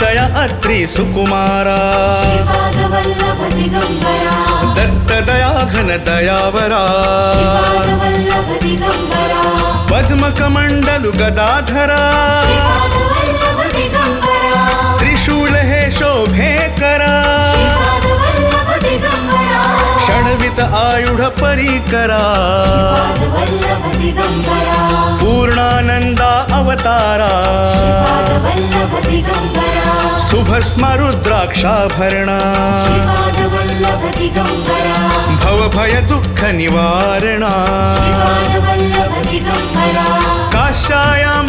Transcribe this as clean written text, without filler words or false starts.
वत्सया अत्रि सुकुमारा दत्तदया घन दयावरा पद्मकमण्डलु गदाधरा त्रिशूल हे शोभेकरा षड्वित आयुध परिकरा पूर्णानंदा अवतारा शुभस्म रुद्राक्षाभरणा भवभय दुःख निवारणा काश्यायां